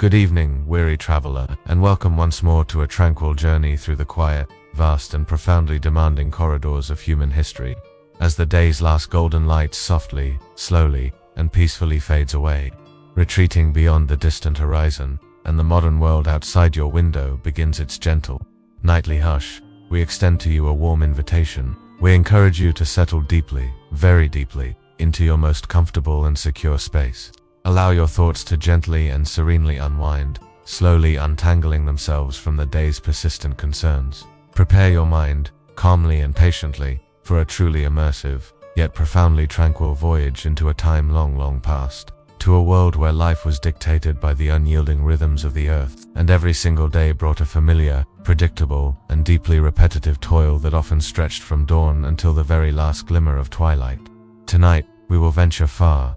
Good evening, weary traveler, and welcome once more to a tranquil journey through the quiet, vast and profoundly demanding corridors of human history. As the day's last golden light softly, slowly, and peacefully fades away, retreating beyond the distant horizon, and the modern world outside your window begins its gentle, nightly hush, we extend to you a warm invitation. We encourage you to settle deeply, very deeply, into your most comfortable and secure space. Allow your thoughts to gently and serenely unwind, slowly untangling themselves from the day's persistent concerns. Prepare your mind, calmly and patiently, for a truly immersive, yet profoundly tranquil voyage into a time long past, to a world where life was dictated by the unyielding rhythms of the earth, and every single day brought a familiar, predictable, and deeply repetitive toil that often stretched from dawn until the very last glimmer of twilight. Tonight, we will venture far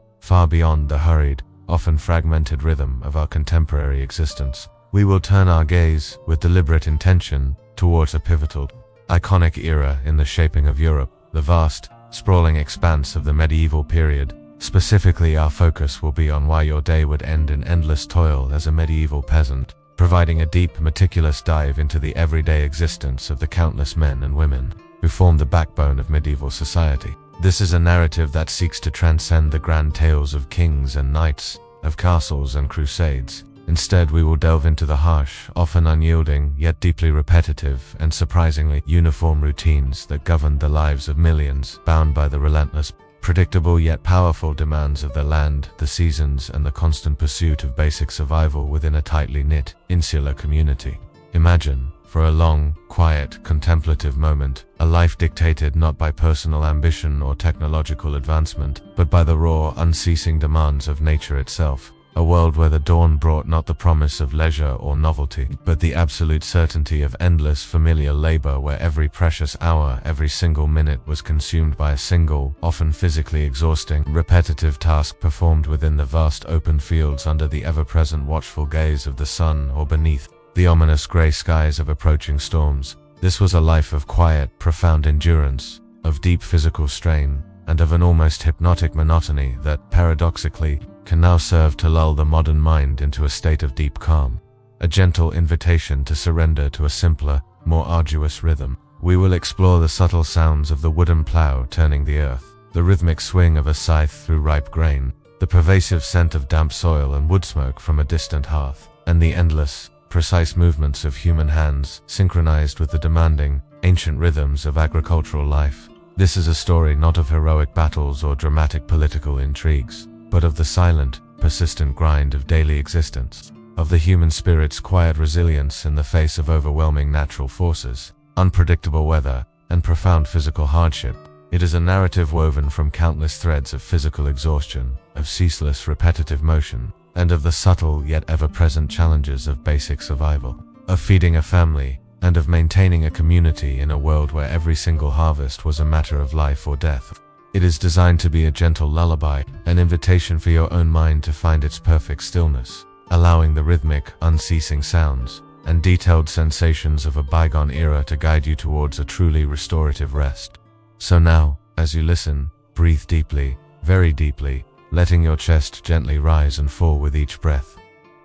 beyond the hurried, often fragmented rhythm of our contemporary existence. We will turn our gaze, with deliberate intention, towards a pivotal, iconic era in the shaping of Europe, the vast, sprawling expanse of the medieval period. Specifically, our focus will be on why your day would end in endless toil as a medieval peasant, providing a deep, meticulous dive into the everyday existence of the countless men and women who formed the backbone of medieval society. This is a narrative that seeks to transcend the grand tales of kings and knights, of castles and crusades. Instead, we will delve into the harsh, often unyielding, yet deeply repetitive and surprisingly uniform routines that governed the lives of millions, bound by the relentless, predictable yet powerful demands of the land, the seasons, and the constant pursuit of basic survival within a tightly knit, insular community. Imagine, for a long, quiet, contemplative moment, a life dictated not by personal ambition or technological advancement, but by the raw, unceasing demands of nature itself. A world where the dawn brought not the promise of leisure or novelty, but the absolute certainty of endless, familiar labor, where every precious hour, every single minute was consumed by a single, often physically exhausting, repetitive task performed within the vast open fields under the ever-present watchful gaze of the sun or beneath the ominous gray skies of approaching storms. This was a life of quiet, profound endurance, of deep physical strain, and of an almost hypnotic monotony that, paradoxically, can now serve to lull the modern mind into a state of deep calm. A gentle invitation to surrender to a simpler, more arduous rhythm. We will explore the subtle sounds of the wooden plow turning the earth, the rhythmic swing of a scythe through ripe grain, the pervasive scent of damp soil and wood smoke from a distant hearth, and the endless, precise movements of human hands, synchronized with the demanding, ancient rhythms of agricultural life. This is a story not of heroic battles or dramatic political intrigues, but of the silent, persistent grind of daily existence, of the human spirit's quiet resilience in the face of overwhelming natural forces, unpredictable weather, and profound physical hardship. It is a narrative woven from countless threads of physical exhaustion, of ceaseless repetitive motion, and of the subtle yet ever-present challenges of basic survival, of feeding a family, and of maintaining a community in a world where every single harvest was a matter of life or death. It is designed to be a gentle lullaby, an invitation for your own mind to find its perfect stillness, allowing the rhythmic, unceasing sounds and detailed sensations of a bygone era to guide you towards a truly restorative rest. So now, as you listen, breathe deeply, very deeply, letting your chest gently rise and fall with each breath.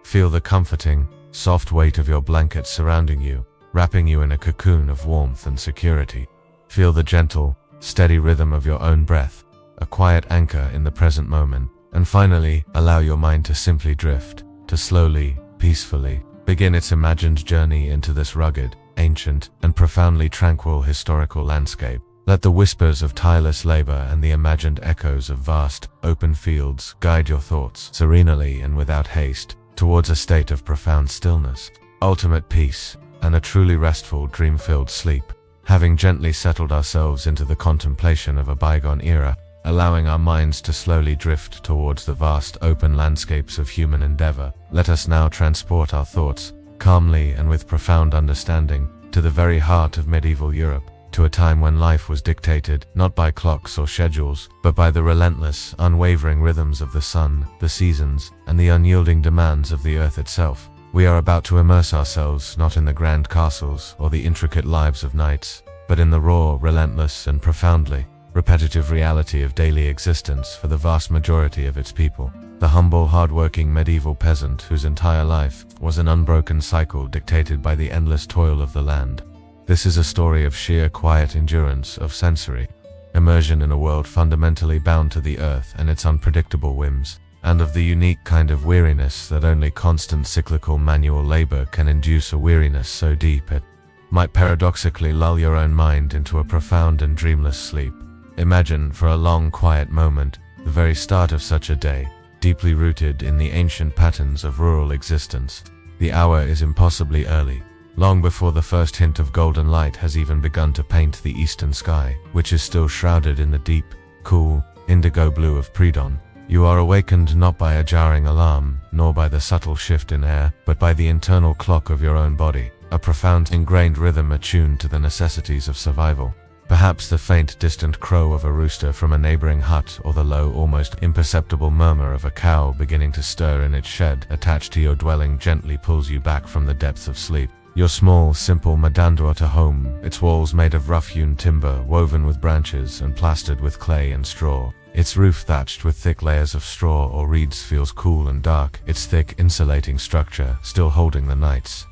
Feel the comforting, soft weight of your blanket surrounding you, wrapping you in a cocoon of warmth and security. Feel the gentle, steady rhythm of your own breath, a quiet anchor in the present moment. And finally, allow your mind to simply drift, to slowly, peacefully, begin its imagined journey into this rugged, ancient, and profoundly tranquil historical landscape. Let the whispers of tireless labor and the imagined echoes of vast, open fields guide your thoughts serenely and without haste towards a state of profound stillness, ultimate peace, and a truly restful, dream-filled sleep. Having gently settled ourselves into the contemplation of a bygone era, allowing our minds to slowly drift towards the vast, open landscapes of human endeavor, let us now transport our thoughts, calmly and with profound understanding, to the very heart of medieval Europe, to a time when life was dictated not by clocks or schedules, but by the relentless, unwavering rhythms of the sun, the seasons, and the unyielding demands of the earth itself. We are about to immerse ourselves not in the grand castles or the intricate lives of knights, but in the raw, relentless, and profoundly repetitive reality of daily existence for the vast majority of its people. The humble, hard-working medieval peasant whose entire life was an unbroken cycle dictated by the endless toil of the land. This is a story of sheer quiet endurance, of sensory immersion in a world fundamentally bound to the earth and its unpredictable whims, and of the unique kind of weariness that only constant cyclical manual labor can induce, a weariness so deep it might paradoxically lull your own mind into a profound and dreamless sleep. Imagine, for a long, quiet moment, the very start of such a day, deeply rooted in the ancient patterns of rural existence. The hour is impossibly early, long before the first hint of golden light has even begun to paint the eastern sky, which is still shrouded in the deep, cool, indigo blue of pre-dawn. You are awakened not by a jarring alarm, nor by the subtle shift in air, but by the internal clock of your own body, a profound ingrained rhythm attuned to the necessities of survival. Perhaps the faint, distant crow of a rooster from a neighboring hut, or the low, almost imperceptible murmur of a cow beginning to stir in its shed attached to your dwelling gently pulls you back from the depths of sleep. Your small, simple Madandrota home, its walls made of rough-hewn timber woven with branches and plastered with clay and straw, its roof thatched with thick layers of straw or reeds, feels cool and dark, its thick, insulating structure still holding the night's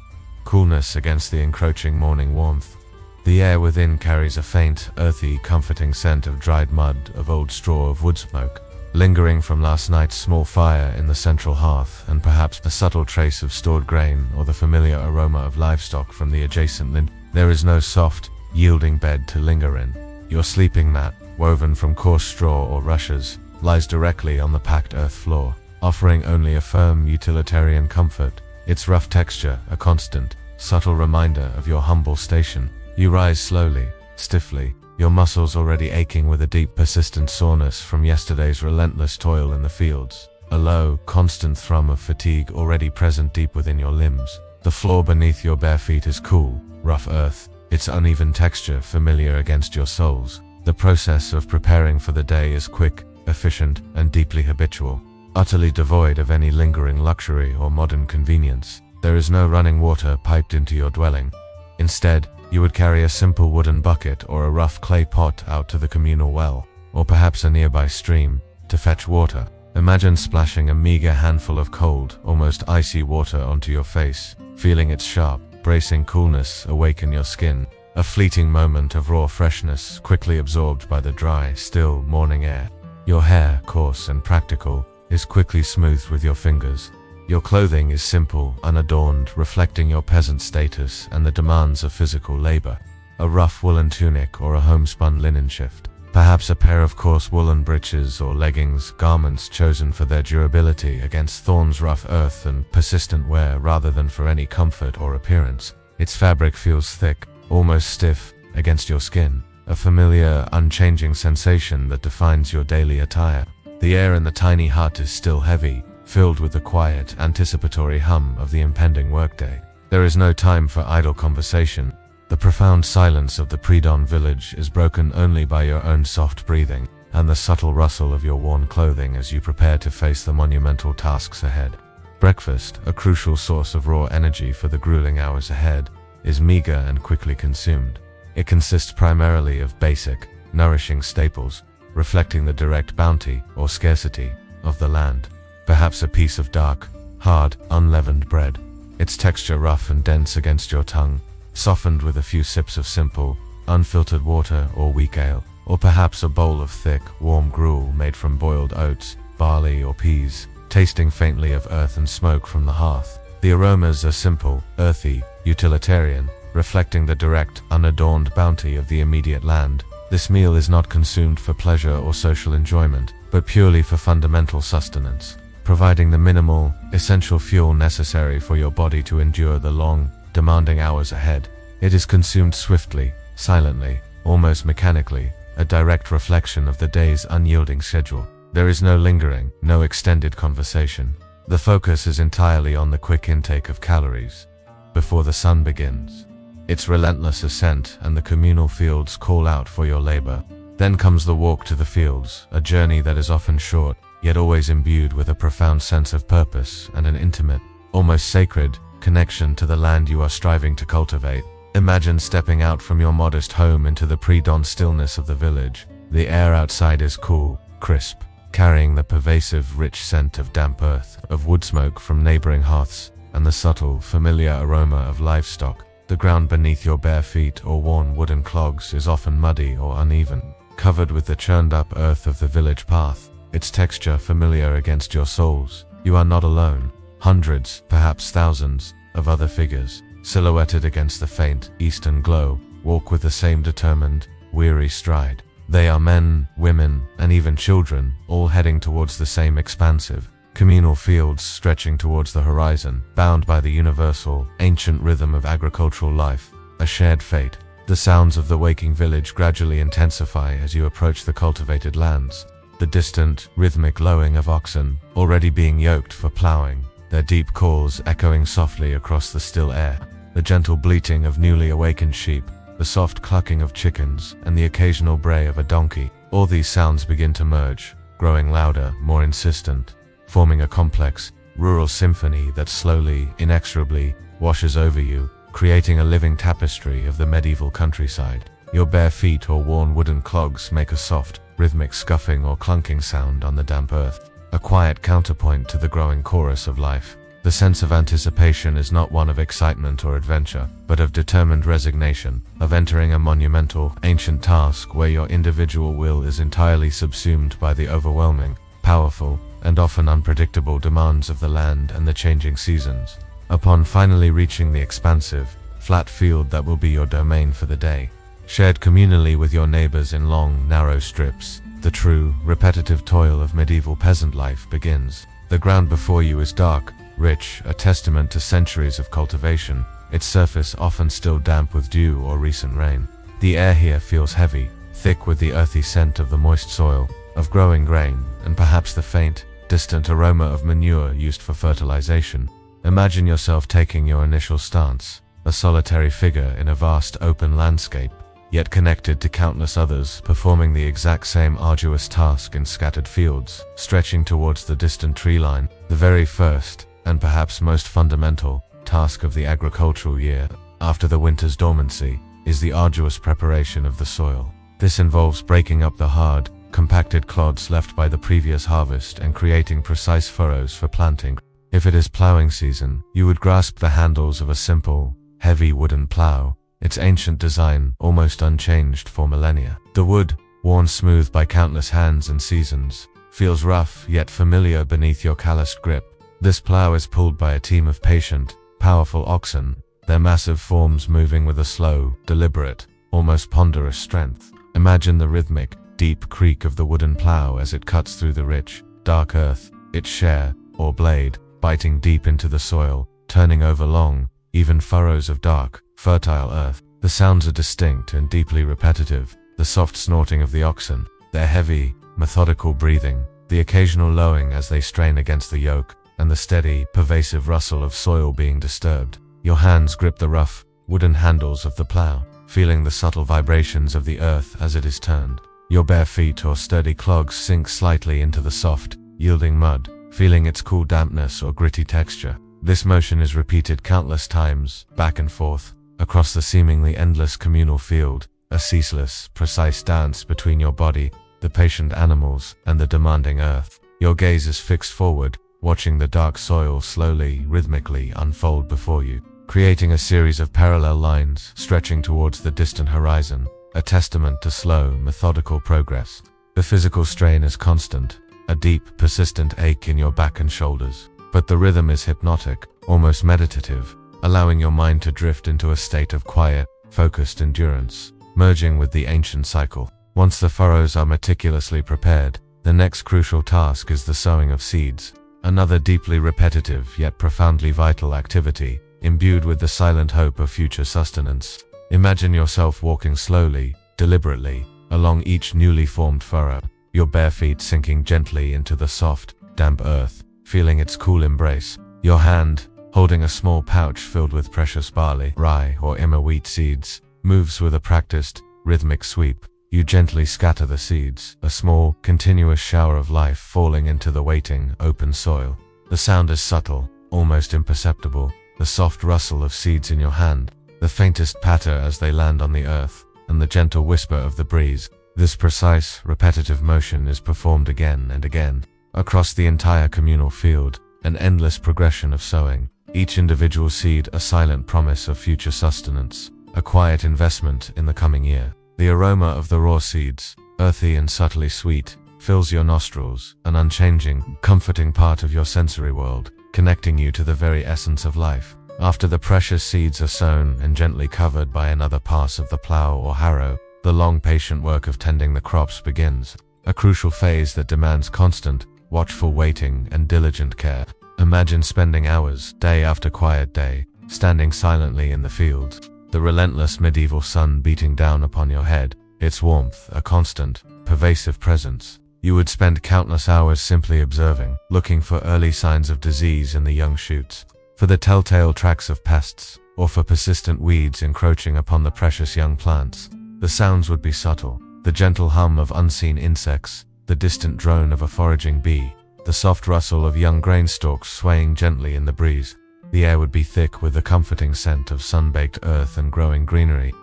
coolness against the encroaching morning warmth. The air within carries a faint, earthy, comforting scent of dried mud, of old straw, of wood smoke, lingering from last night's small fire in the central hearth, and perhaps a subtle trace of stored grain or the familiar aroma of livestock from the adjacent lint. There is no soft, yielding bed to linger in. Your sleeping mat, woven from coarse straw or rushes, lies directly on the packed earth floor, offering only a firm, utilitarian comfort, its rough texture a constant, subtle reminder of your humble station. You rise slowly, stiffly, your muscles already aching with a deep, persistent soreness from yesterday's relentless toil in the fields, a low, constant thrum of fatigue already present deep within your limbs. The floor beneath your bare feet is cool, rough earth, its uneven texture familiar against your soles. The process of preparing for the day is quick, efficient, and deeply habitual, utterly devoid of any lingering luxury or modern convenience. There is no running water piped into your dwelling. Instead, you would carry a simple wooden bucket or a rough clay pot out to the communal well, or perhaps a nearby stream, to fetch water. Imagine splashing a meager handful of cold, almost icy water onto your face, feeling its sharp, bracing coolness awaken your skin, a fleeting moment of raw freshness quickly absorbed by the dry, still morning air. Your hair, coarse and practical, is quickly smoothed with your fingers. Your clothing is simple, unadorned, reflecting your peasant status and the demands of physical labor. A rough woolen tunic or a homespun linen shift. Perhaps a pair of coarse woolen breeches or leggings, garments chosen for their durability against thorns, rough earth, and persistent wear rather than for any comfort or appearance. Its fabric feels thick, almost stiff, against your skin, a familiar, unchanging sensation that defines your daily attire. The air in the tiny hut is still heavy, filled with the quiet, anticipatory hum of the impending workday. There is no time for idle conversation. The profound silence of the pre-dawn village is broken only by your own soft breathing and the subtle rustle of your worn clothing as you prepare to face the monumental tasks ahead. Breakfast, a crucial source of raw energy for the grueling hours ahead, is meager and quickly consumed. It consists primarily of basic, nourishing staples, reflecting the direct bounty or scarcity of the land. Perhaps a piece of dark, hard, unleavened bread, its texture rough and dense against your tongue, softened with a few sips of simple, unfiltered water or weak ale, or perhaps a bowl of thick, warm gruel made from boiled oats, barley or peas, tasting faintly of earth and smoke from the hearth. The aromas are simple, earthy, utilitarian, reflecting the direct, unadorned bounty of the immediate land. This meal is not consumed for pleasure or social enjoyment, but purely for fundamental sustenance, providing the minimal, essential fuel necessary for your body to endure the long, demanding hours ahead. It is consumed swiftly, silently, almost mechanically, a direct reflection of the day's unyielding schedule. There is no lingering, no extended conversation. The focus is entirely on the quick intake of calories before the sun begins. Its relentless ascent and the communal fields call out for your labor. Then comes the walk to the fields, a journey that is often short, yet always imbued with a profound sense of purpose and an intimate, almost sacred, connection to the land you are striving to cultivate. Imagine stepping out from your modest home into the pre-dawn stillness of the village, The air outside is cool, crisp, carrying the pervasive, rich scent of damp earth, of wood smoke from neighboring hearths, and the subtle, familiar aroma of livestock. The ground beneath your bare feet or worn wooden clogs is often muddy or uneven, covered with the churned-up earth of the village path, its texture familiar against your soles. You are not alone. Hundreds, perhaps thousands, of other figures, silhouetted against the faint, eastern glow, walk with the same determined, weary stride. They are men, women, and even children, all heading towards the same expansive, communal fields stretching towards the horizon, bound by the universal, ancient rhythm of agricultural life, a shared fate. The sounds of the waking village gradually intensify as you approach the cultivated lands. The distant, rhythmic lowing of oxen, already being yoked for plowing, their deep calls echoing softly across the still air. The gentle bleating of newly awakened sheep, the soft clucking of chickens, and the occasional bray of a donkey. All these sounds begin to merge, growing louder, more insistent, forming a complex, rural symphony that slowly, inexorably, washes over you, creating a living tapestry of the medieval countryside. Your bare feet or worn wooden clogs make a soft, rhythmic scuffing or clunking sound on the damp earth, a quiet counterpoint to the growing chorus of life. The sense of anticipation is not one of excitement or adventure, but of determined resignation, of entering a monumental, ancient task where your individual will is entirely subsumed by the overwhelming, powerful, and often unpredictable demands of the land and the changing seasons. Upon finally reaching the expansive, flat field that will be your domain for the day, shared communally with your neighbors in long, narrow strips, the true, repetitive toil of medieval peasant life begins. The ground before you is dark, rich, a testament to centuries of cultivation, its surface often still damp with dew or recent rain. The air here feels heavy, thick with the earthy scent of the moist soil, of growing grain, and perhaps the faint, distant aroma of manure used for fertilization. Imagine yourself taking your initial stance, a solitary figure in a vast open landscape, yet connected to countless others performing the exact same arduous task in scattered fields, stretching towards the distant tree line. The very first, and perhaps most fundamental, task of the agricultural year, after the winter's dormancy, is the arduous preparation of the soil. This involves breaking up the hard, compacted clods left by the previous harvest and creating precise furrows for planting. If it is plowing season, you would grasp the handles of a simple, heavy wooden plow, its ancient design almost unchanged for millennia. The wood, worn smooth by countless hands and seasons, feels rough yet familiar beneath your calloused grip. This plow is pulled by a team of patient, powerful oxen, their massive forms moving with a slow, deliberate, almost ponderous strength. Imagine the rhythmic, deep creak of the wooden plow as it cuts through the rich, dark earth, its share, or blade, biting deep into the soil, turning over long, even furrows of dark, fertile earth. The sounds are distinct and deeply repetitive, the soft snorting of the oxen, their heavy, methodical breathing, the occasional lowing as they strain against the yoke, and the steady, pervasive rustle of soil being disturbed. Your hands grip the rough, wooden handles of the plow, feeling the subtle vibrations of the earth as it is turned. Your bare feet or sturdy clogs sink slightly into the soft, yielding mud, feeling its cool dampness or gritty texture. This motion is repeated countless times, back and forth, across the seemingly endless communal field, a ceaseless, precise dance between your body, the patient animals, and the demanding earth. Your gaze is fixed forward, watching the dark soil slowly, rhythmically unfold before you, creating a series of parallel lines stretching towards the distant horizon, a testament to slow, methodical progress. The physical strain is constant, a deep, persistent ache in your back and shoulders. But the rhythm is hypnotic, almost meditative, allowing your mind to drift into a state of quiet, focused endurance, merging with the ancient cycle. Once the furrows are meticulously prepared, the next crucial task is the sowing of seeds, another deeply repetitive yet profoundly vital activity, imbued with the silent hope of future sustenance. Imagine yourself walking slowly, deliberately, along each newly formed furrow, your bare feet sinking gently into the soft, damp earth, feeling its cool embrace. Your hand, holding a small pouch filled with precious barley, rye, or emmer wheat seeds, moves with a practiced, rhythmic sweep. You gently scatter the seeds, a small, continuous shower of life falling into the waiting, open soil. The sound is subtle, almost imperceptible, the soft rustle of seeds in your hand, the faintest patter as they land on the earth, and the gentle whisper of the breeze. This precise, repetitive motion is performed again and again, across the entire communal field, an endless progression of sowing, each individual seed a silent promise of future sustenance, a quiet investment in the coming year. The aroma of the raw seeds, earthy and subtly sweet, fills your nostrils, an unchanging, comforting part of your sensory world, connecting you to the very essence of life. After the precious seeds are sown and gently covered by another pass of the plow or harrow, the long patient work of tending the crops begins, a crucial phase that demands constant, watchful waiting and diligent care. Imagine spending hours, day after quiet day, standing silently in the fields, the relentless medieval sun beating down upon your head, its warmth a constant, pervasive presence. You would spend countless hours simply observing, looking for early signs of disease in the young shoots, for the telltale tracks of pests, or for persistent weeds encroaching upon the precious young plants. The sounds would be subtle, the gentle hum of unseen insects, the distant drone of a foraging bee, the soft rustle of young grain stalks swaying gently in the breeze. The air would be thick with the comforting scent of sun-baked earth and growing greenery.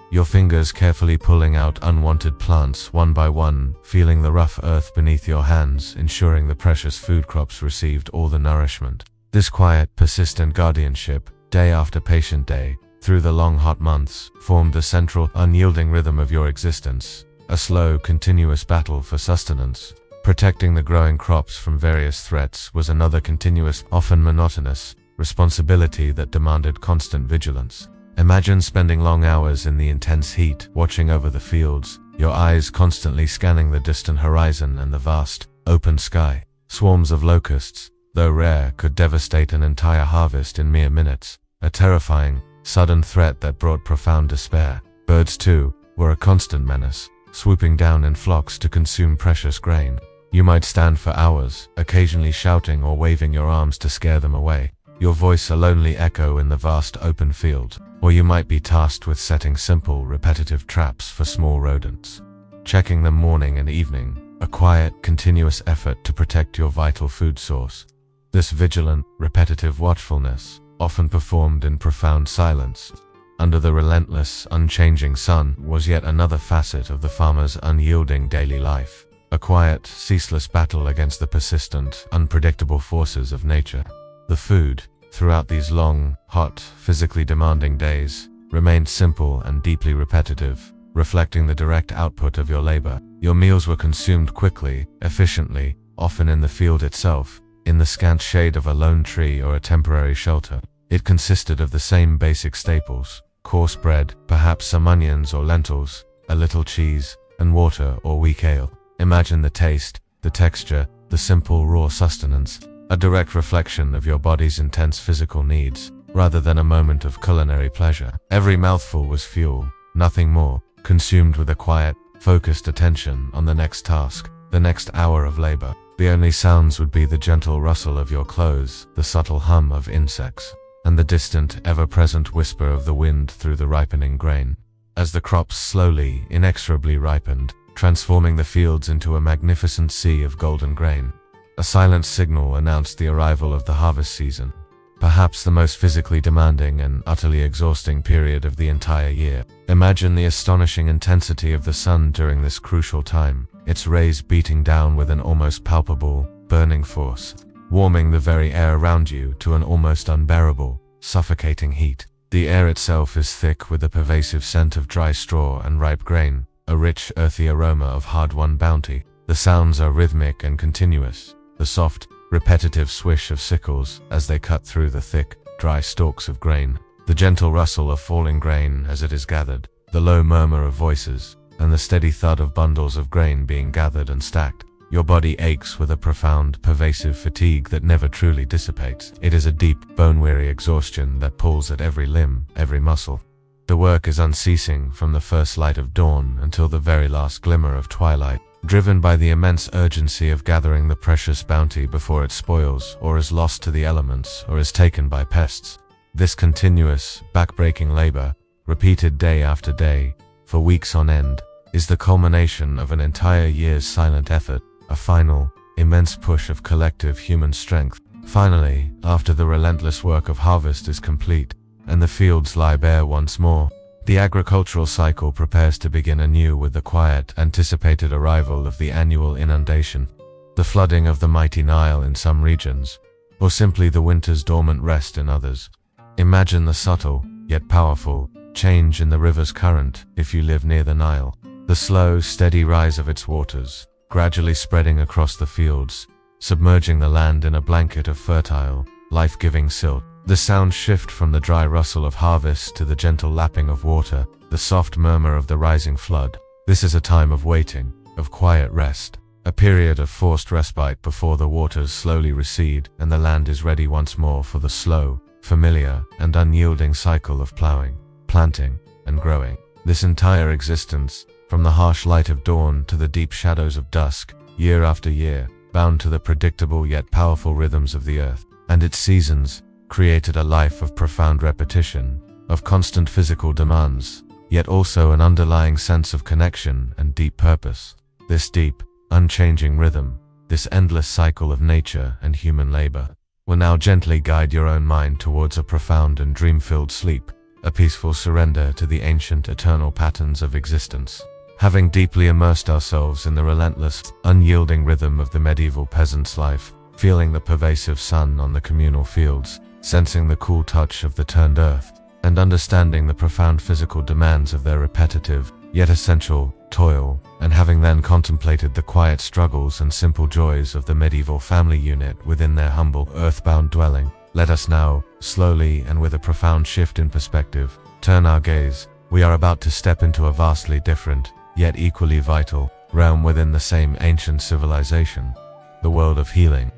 Your fingers carefully pulling out unwanted plants one by one, feeling the rough earth beneath your hands, ensuring the precious food crops received all the nourishment. This quiet, persistent guardianship, day after patient day, through the long hot months, formed the central, unyielding rhythm of your existence, a slow, continuous battle for sustenance. Protecting the growing crops from various threats was another continuous, often monotonous, responsibility that demanded constant vigilance. Imagine spending long hours in the intense heat, watching over the fields, your eyes constantly scanning the distant horizon and the vast, open sky. Swarms of locusts, though rare, could devastate an entire harvest in mere minutes, a terrifying, sudden threat that brought profound despair. Birds, too, were a constant menace, swooping down in flocks to consume precious grain. You might stand for hours, occasionally shouting or waving your arms to scare them away, your voice a lonely echo in the vast open field. Or you might be tasked with setting simple, repetitive traps for small rodents, checking them morning and evening, a quiet, continuous effort to protect your vital food source. This vigilant, repetitive watchfulness, often performed in profound silence, under the relentless, unchanging sun, was yet another facet of the farmer's unyielding daily life, a quiet, ceaseless battle against the persistent, unpredictable forces of nature. The food, throughout these long, hot, physically demanding days, remained simple and deeply repetitive, reflecting the direct output of your labor. Your meals were consumed quickly, efficiently, often in the field itself, in the scant shade of a lone tree or a temporary shelter. It consisted of the same basic staples: coarse bread, perhaps some onions or lentils, a little cheese, and water or weak ale. Imagine the taste, the texture, the simple raw sustenance, a direct reflection of your body's intense physical needs, rather than a moment of culinary pleasure. Every mouthful was fuel, nothing more, consumed with a quiet, focused attention on the next task, the next hour of labor. The only sounds would be the gentle rustle of your clothes, the subtle hum of insects, and the distant, ever-present whisper of the wind through the ripening grain. As the crops slowly, inexorably ripened, transforming the fields into a magnificent sea of golden grain, a silent signal announced the arrival of the harvest season, perhaps the most physically demanding and utterly exhausting period of the entire year. Imagine the astonishing intensity of the sun during this crucial time, its rays beating down with an almost palpable, burning force, warming the very air around you to an almost unbearable, suffocating heat. The air itself is thick with a pervasive scent of dry straw and ripe grain, a rich, earthy aroma of hard-won bounty. The sounds are rhythmic and continuous, the soft, repetitive swish of sickles as they cut through the thick, dry stalks of grain, the gentle rustle of falling grain as it is gathered, the low murmur of voices, and the steady thud of bundles of grain being gathered and stacked. Your body aches with a profound, pervasive fatigue that never truly dissipates. It is a deep, bone-weary exhaustion that pulls at every limb, every muscle. The work is unceasing from the first light of dawn until the very last glimmer of twilight, driven by the immense urgency of gathering the precious bounty before it spoils, or is lost to the elements, or is taken by pests. This continuous, back-breaking labor, repeated day after day, for weeks on end, is the culmination of an entire year's silent effort, a final, immense push of collective human strength. Finally, after the relentless work of harvest is complete, and the fields lie bare once more, The agricultural cycle prepares to begin anew with the quiet, anticipated arrival of the annual inundation, the flooding of the mighty Nile in some regions, or simply the winter's dormant rest in others. Imagine the subtle, yet powerful, change in the river's current if you live near the Nile. The slow, steady rise of its waters, gradually spreading across the fields, submerging the land in a blanket of fertile, life-giving silt. The sound shift from the dry rustle of harvest to the gentle lapping of water, the soft murmur of the rising flood. This is a time of waiting, of quiet rest, a period of forced respite before the waters slowly recede and the land is ready once more for the slow, familiar, and unyielding cycle of plowing, planting, and growing. This entire existence, from the harsh light of dawn to the deep shadows of dusk, year after year, bound to the predictable yet powerful rhythms of the earth and its seasons, created a life of profound repetition, of constant physical demands, yet also an underlying sense of connection and deep purpose. This deep, unchanging rhythm, this endless cycle of nature and human labor, will now gently guide your own mind towards a profound and dream-filled sleep, a peaceful surrender to the ancient eternal patterns of existence. Having deeply immersed ourselves in the relentless, unyielding rhythm of the medieval peasant's life, feeling the pervasive sun on the communal fields, sensing the cool touch of the turned earth, and understanding the profound physical demands of their repetitive, yet essential, toil, and having then contemplated the quiet struggles and simple joys of the medieval family unit within their humble, earthbound dwelling, let us now, slowly and with a profound shift in perspective, turn our gaze. We are about to step into a vastly different, yet equally vital, realm within the same ancient civilization, the world of healing.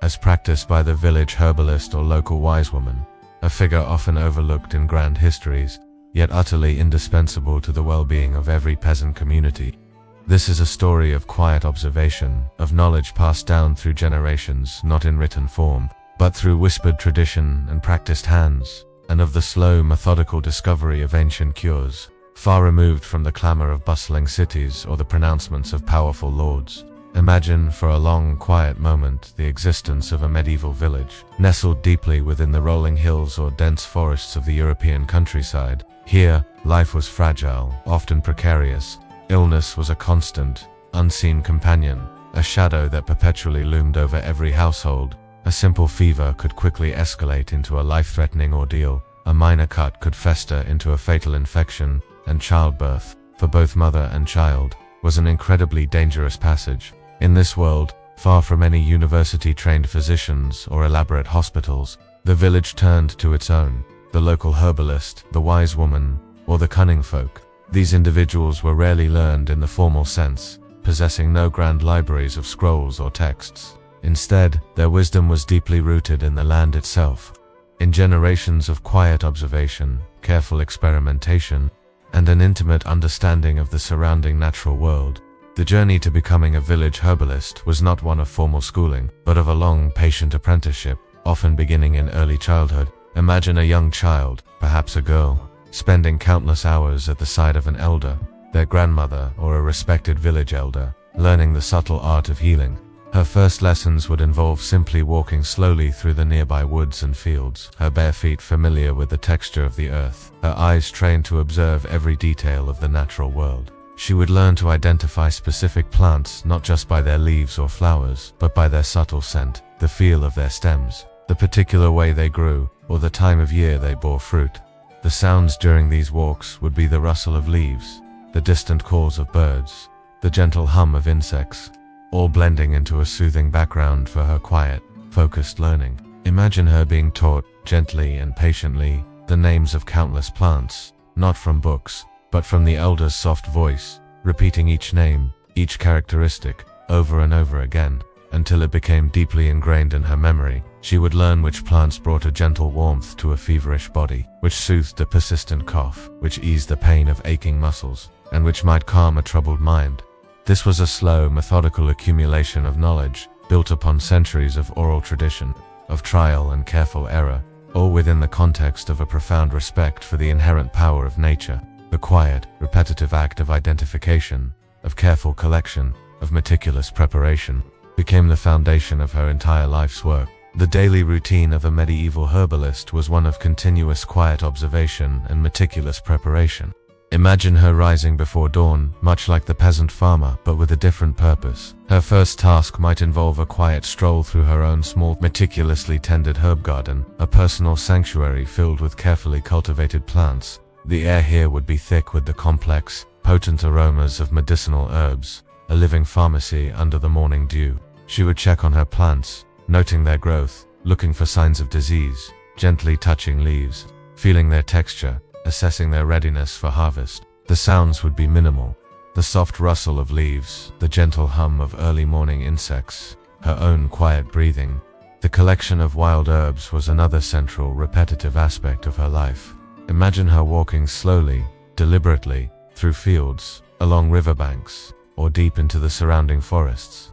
As practiced by the village herbalist or local wise woman, a figure often overlooked in grand histories, yet utterly indispensable to the well-being of every peasant community. This is a story of quiet observation, of knowledge passed down through generations, not in written form, but through whispered tradition and practiced hands, and of the slow, methodical discovery of ancient cures, far removed from the clamor of bustling cities or the pronouncements of powerful lords. Imagine for a long, quiet moment the existence of a medieval village, nestled deeply within the rolling hills or dense forests of the European countryside. Here, life was fragile, often precarious. Illness was a constant, unseen companion, a shadow that perpetually loomed over every household. A simple fever could quickly escalate into a life-threatening ordeal. A minor cut could fester into a fatal infection, and childbirth, for both mother and child, was an incredibly dangerous passage. In this world, far from any university-trained physicians or elaborate hospitals, the village turned to its own, the local herbalist, the wise woman, or the cunning folk. These individuals were rarely learned in the formal sense, possessing no grand libraries of scrolls or texts. Instead, their wisdom was deeply rooted in the land itself, in generations of quiet observation, careful experimentation, and an intimate understanding of the surrounding natural world. The journey to becoming a village herbalist was not one of formal schooling, but of a long, patient apprenticeship, often beginning in early childhood. Imagine a young child, perhaps a girl, spending countless hours at the side of an elder, their grandmother or a respected village elder, learning the subtle art of healing. Her first lessons would involve simply walking slowly through the nearby woods and fields, her bare feet familiar with the texture of the earth, her eyes trained to observe every detail of the natural world. She would learn to identify specific plants not just by their leaves or flowers, but by their subtle scent, the feel of their stems, the particular way they grew, or the time of year they bore fruit. The sounds during these walks would be the rustle of leaves, the distant calls of birds, the gentle hum of insects, all blending into a soothing background for her quiet, focused learning. Imagine her being taught, gently and patiently, the names of countless plants, not from books, but from the elder's soft voice, repeating each name, each characteristic, over and over again, until it became deeply ingrained in her memory. She would learn which plants brought a gentle warmth to a feverish body, which soothed a persistent cough, which eased the pain of aching muscles, and which might calm a troubled mind. This was a slow, methodical accumulation of knowledge, built upon centuries of oral tradition, of trial and careful error, all within the context of a profound respect for the inherent power of nature. The quiet, repetitive act of identification, of careful collection, of meticulous preparation, became the foundation of her entire life's work. The daily routine of a medieval herbalist was one of continuous quiet observation and meticulous preparation. Imagine her rising before dawn, much like the peasant farmer, but with a different purpose. Her first task might involve a quiet stroll through her own small, meticulously tended herb garden, a personal sanctuary filled with carefully cultivated plants. The air here would be thick with the complex, potent aromas of medicinal herbs, a living pharmacy under the morning dew. She would check on her plants, noting their growth, looking for signs of disease, gently touching leaves, feeling their texture, assessing their readiness for harvest. The sounds would be minimal. The soft rustle of leaves, the gentle hum of early morning insects, her own quiet breathing. The collection of wild herbs was another central, repetitive aspect of her life. Imagine her walking slowly, deliberately, through fields, along riverbanks, or deep into the surrounding forests.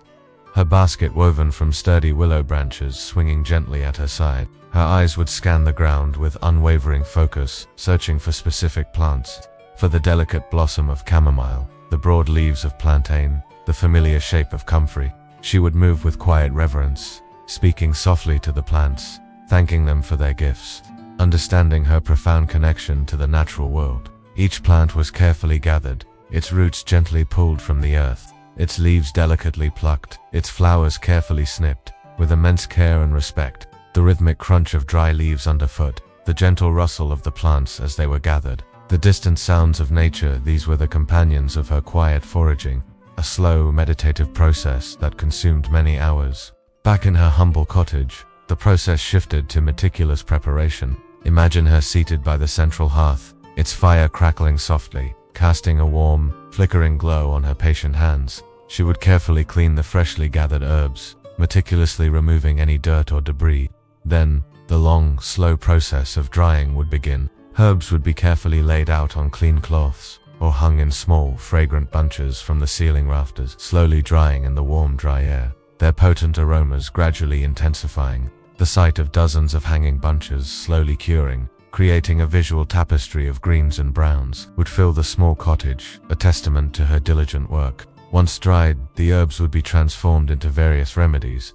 Her basket woven from sturdy willow branches swinging gently at her side. Her eyes would scan the ground with unwavering focus, searching for specific plants, for the delicate blossom of chamomile, the broad leaves of plantain, the familiar shape of comfrey. She would move with quiet reverence, speaking softly to the plants, thanking them for their gifts, understanding her profound connection to the natural world. Each plant was carefully gathered, its roots gently pulled from the earth, its leaves delicately plucked, its flowers carefully snipped, with immense care and respect. The rhythmic crunch of dry leaves underfoot, the gentle rustle of the plants as they were gathered, the distant sounds of nature, these were the companions of her quiet foraging, a slow, meditative process that consumed many hours. Back in her humble cottage, the process shifted to meticulous preparation. Imagine her seated by the central hearth, its fire crackling softly, casting a warm, flickering glow on her patient hands. She would carefully clean the freshly gathered herbs, meticulously removing any dirt or debris. Then, the long, slow process of drying would begin. Herbs would be carefully laid out on clean cloths, or hung in small, fragrant bunches from the ceiling rafters, slowly drying in the warm, dry air, their potent aromas gradually intensifying. The sight of dozens of hanging bunches slowly curing, creating a visual tapestry of greens and browns, would fill the small cottage, a testament to her diligent work. Once dried, the herbs would be transformed into various remedies.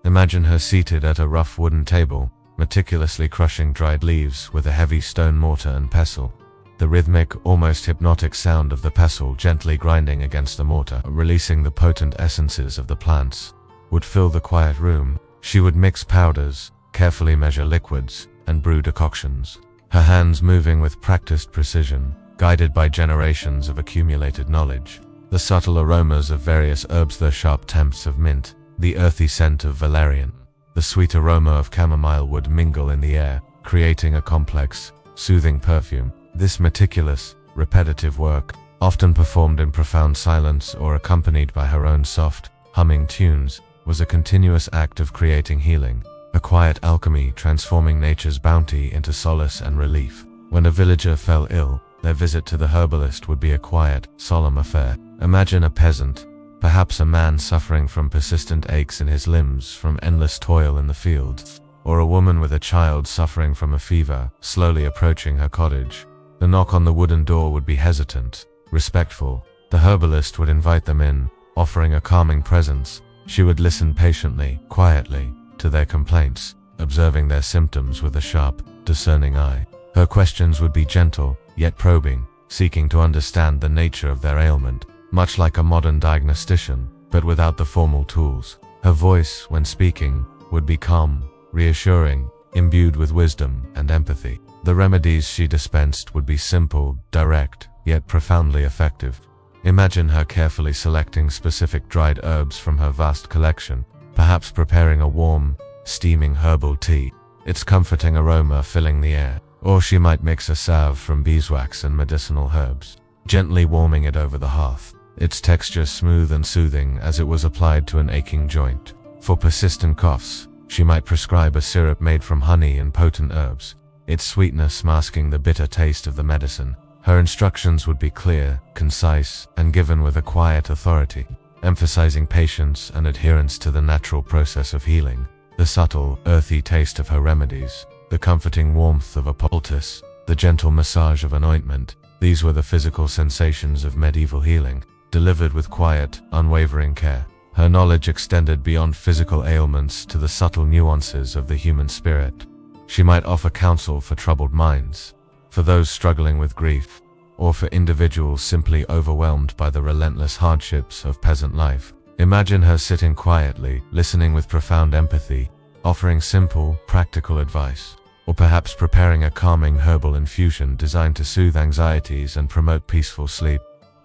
Imagine her seated at a rough wooden table, meticulously crushing dried leaves with a heavy stone mortar and pestle. The rhythmic, almost hypnotic sound of the pestle gently grinding against the mortar, releasing the potent essences of the plants, would fill the quiet room. She would mix powders, carefully measure liquids, and brew decoctions, her hands moving with practiced precision, guided by generations of accumulated knowledge. The subtle aromas of various herbs, the sharp tempts of mint, the earthy scent of valerian, the sweet aroma of chamomile would mingle in the air, creating a complex, soothing perfume. This meticulous, repetitive work, often performed in profound silence or accompanied by her own soft, humming tunes, was a continuous act of creating healing, a quiet alchemy transforming nature's bounty into solace and relief. When a villager fell ill, their visit to the herbalist would be a quiet, solemn affair. Imagine a peasant, perhaps a man suffering from persistent aches in his limbs from endless toil in the fields, or a woman with a child suffering from a fever, slowly approaching her cottage. The knock on the wooden door would be hesitant, respectful. The herbalist would invite them in, offering a calming presence. She would listen patiently, quietly, to their complaints, observing their symptoms with a sharp, discerning eye. Her questions would be gentle, yet probing, seeking to understand the nature of their ailment, much like a modern diagnostician, but without the formal tools. Her voice, when speaking, would be calm, reassuring, imbued with wisdom and empathy. The remedies she dispensed would be simple, direct, yet profoundly effective. Imagine her carefully selecting specific dried herbs from her vast collection, perhaps preparing a warm, steaming herbal tea, its comforting aroma filling the air. Or she might mix a salve from beeswax and medicinal herbs, gently warming it over the hearth, its texture smooth and soothing as it was applied to an aching joint. For persistent coughs, she might prescribe a syrup made from honey and potent herbs, its sweetness masking the bitter taste of the medicine. Her instructions would be clear, concise, and given with a quiet authority, emphasizing patience and adherence to the natural process of healing. The subtle, earthy taste of her remedies, the comforting warmth of a poultice, the gentle massage of an ointment, these were the physical sensations of medieval healing, delivered with quiet, unwavering care. Her knowledge extended beyond physical ailments to the subtle nuances of the human spirit. She might offer counsel for troubled minds, for those struggling with grief, or for individuals simply overwhelmed by the relentless hardships of peasant life. Imagine her sitting quietly, listening with profound empathy, offering simple, practical advice, or perhaps preparing a calming herbal infusion designed to soothe anxieties and promote peaceful sleep.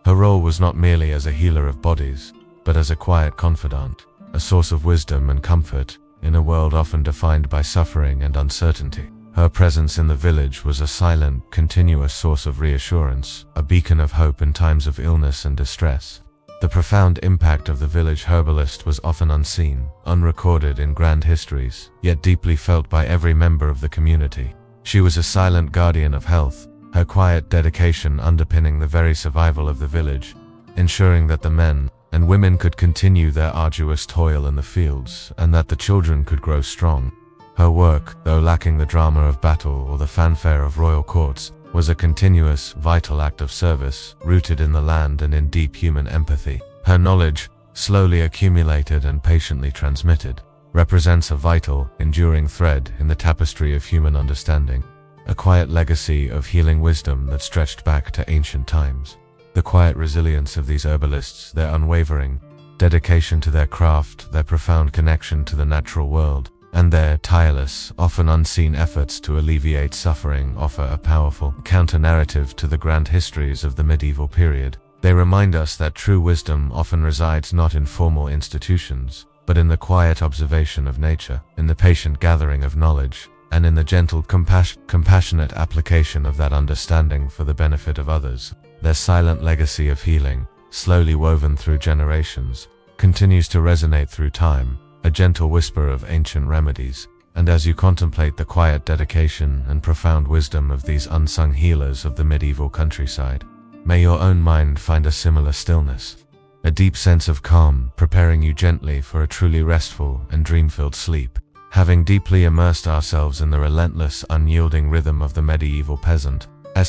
Her role was not merely as a healer of bodies, but as a quiet confidant, a source of wisdom and comfort in a world often defined by suffering and uncertainty. Her presence in the village was a silent, continuous source of reassurance, a beacon of hope in times of illness and distress. The profound impact of the village herbalist was often unseen, unrecorded in grand histories, yet deeply felt by every member of the community. She was a silent guardian of health, her quiet dedication underpinning the very survival of the village, ensuring that the men and women could continue their arduous toil in the fields, and that the children could grow strong. Her work, though lacking the drama of battle or the fanfare of royal courts, was a continuous, vital act of service, rooted in the land and in deep human empathy. Her knowledge, slowly accumulated and patiently transmitted, represents a vital, enduring thread in the tapestry of human understanding, a quiet legacy of healing wisdom that stretched back to ancient times. The quiet resilience of these herbalists, their unwavering dedication to their craft, their profound connection to the natural world, and their tireless, often unseen efforts to alleviate suffering offer a powerful counter-narrative to the grand histories of the medieval period. They remind us that true wisdom often resides not in formal institutions, but in the quiet observation of nature, in the patient gathering of knowledge, and in the gentle, compassionate application of that understanding for the benefit of others. Their silent legacy of healing, slowly woven through generations, continues to resonate through time, a gentle whisper of ancient remedies. And as you contemplate the quiet dedication and profound wisdom of these unsung healers of the medieval countryside, may your own mind find a similar stillness, a deep sense of calm, preparing you gently for a truly restful and dream-filled sleep. Having deeply immersed ourselves in the relentless, unyielding rhythm of the medieval peasant,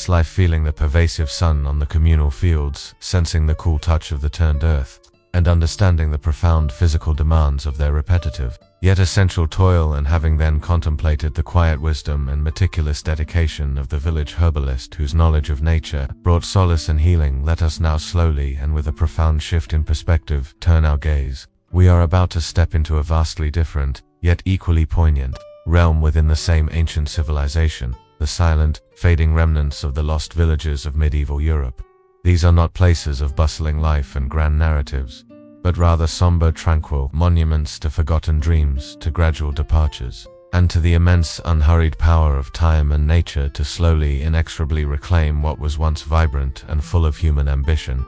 life, feeling the pervasive sun on the communal fields, sensing the cool touch of the turned earth, and understanding the profound physical demands of their repetitive, yet essential toil, and having then contemplated the quiet wisdom and meticulous dedication of the village herbalist whose knowledge of nature brought solace and healing, let us now slowly and with a profound shift in perspective turn our gaze. We are about to step into a vastly different, yet equally poignant, realm within the same ancient civilization, the silent, fading remnants of the lost villages of medieval Europe. These are not places of bustling life and grand narratives, but rather somber, tranquil monuments to forgotten dreams, to gradual departures, and to the immense, unhurried power of time and nature to slowly, inexorably reclaim what was once vibrant and full of human ambition.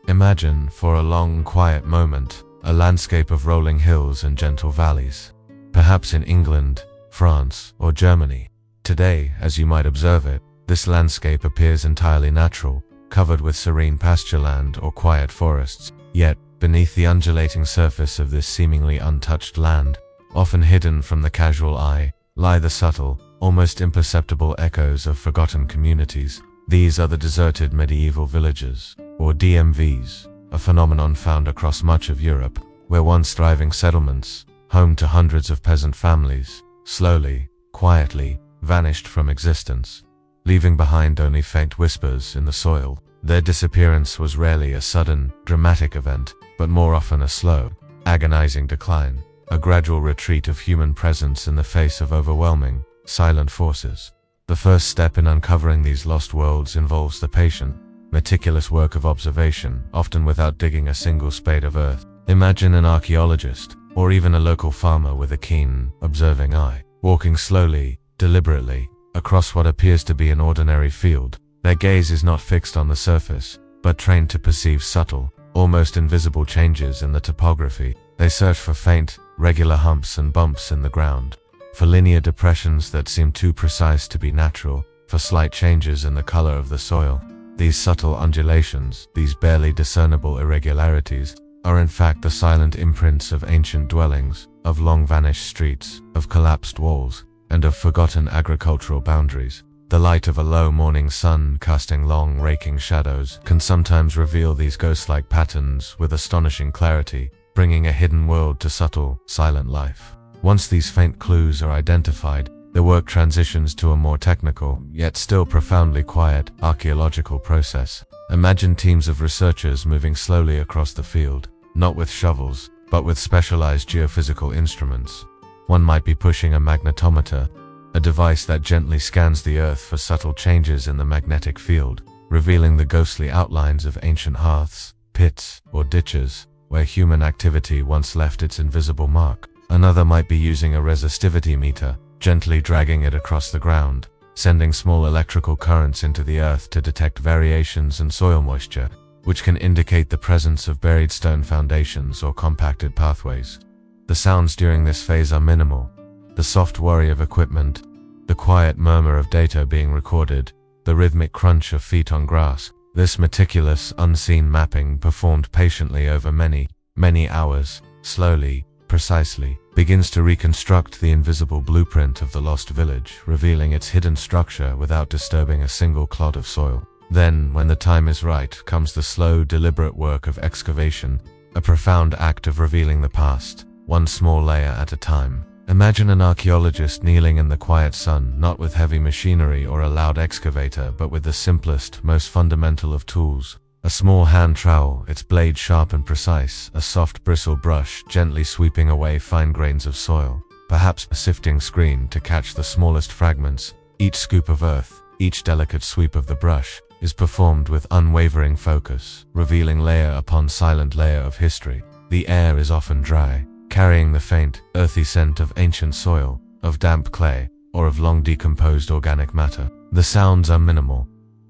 Imagine, for a long, quiet moment, a landscape of rolling hills and gentle valleys, perhaps in England, France, or Germany. Today, as you might observe it, this landscape appears entirely natural, covered with serene pastureland or quiet forests. Yet, beneath the undulating surface of this seemingly untouched land, often hidden from the casual eye, lie the subtle, almost imperceptible echoes of forgotten communities. These are the deserted medieval villages, or DMVs, a phenomenon found across much of Europe, where once thriving settlements, home to hundreds of peasant families, slowly, quietly, vanished from existence, leaving behind only faint whispers in the soil. Their disappearance was rarely a sudden, dramatic event, but more often a slow, agonizing decline, a gradual retreat of human presence in the face of overwhelming, silent forces. The first step in uncovering these lost worlds involves the patient, meticulous work of observation, often without digging a single spade of earth. Imagine an archaeologist, or even a local farmer with a keen, observing eye, walking slowly, deliberately, across what appears to be an ordinary field. Their gaze is not fixed on the surface, but trained to perceive subtle, almost invisible changes in the topography. They search for faint, regular humps and bumps in the ground, for linear depressions that seem too precise to be natural, for slight changes in the color of the soil. These subtle undulations, these barely discernible irregularities, are in fact the silent imprints of ancient dwellings, of long-vanished streets, of collapsed walls, and of forgotten agricultural boundaries. The light of a low morning sun casting long, raking shadows can sometimes reveal these ghost-like patterns with astonishing clarity, bringing a hidden world to subtle, silent life. Once these faint clues are identified, the work transitions to a more technical, yet still profoundly quiet, archaeological process. Imagine teams of researchers moving slowly across the field, not with shovels, but with specialized geophysical instruments. One might be pushing a magnetometer, a device that gently scans the earth for subtle changes in the magnetic field, revealing the ghostly outlines of ancient hearths, pits, or ditches, where human activity once left its invisible mark. Another might be using a resistivity meter, gently dragging it across the ground, sending small electrical currents into the earth to detect variations in soil moisture, which can indicate the presence of buried stone foundations or compacted pathways. The sounds during this phase are minimal: the soft worry of equipment, the quiet murmur of data being recorded, the rhythmic crunch of feet on grass. This meticulous, unseen mapping, performed patiently over many, many hours, slowly, precisely, begins to reconstruct the invisible blueprint of the lost village, revealing its hidden structure without disturbing a single clod of soil. Then, when the time is right, comes the slow, deliberate work of excavation, a profound act of revealing the past, one small layer at a time. Imagine an archaeologist kneeling in the quiet sun, not with heavy machinery or a loud excavator, but with the simplest, most fundamental of tools. A small hand trowel, its blade sharp and precise, a soft bristle brush gently sweeping away fine grains of soil, perhaps a sifting screen to catch the smallest fragments. Each scoop of earth, each delicate sweep of the brush, is performed with unwavering focus, revealing layer upon silent layer of history. The air is often dry, carrying the faint, earthy scent of ancient soil, of damp clay, or of long decomposed organic matter. The sounds are minimal: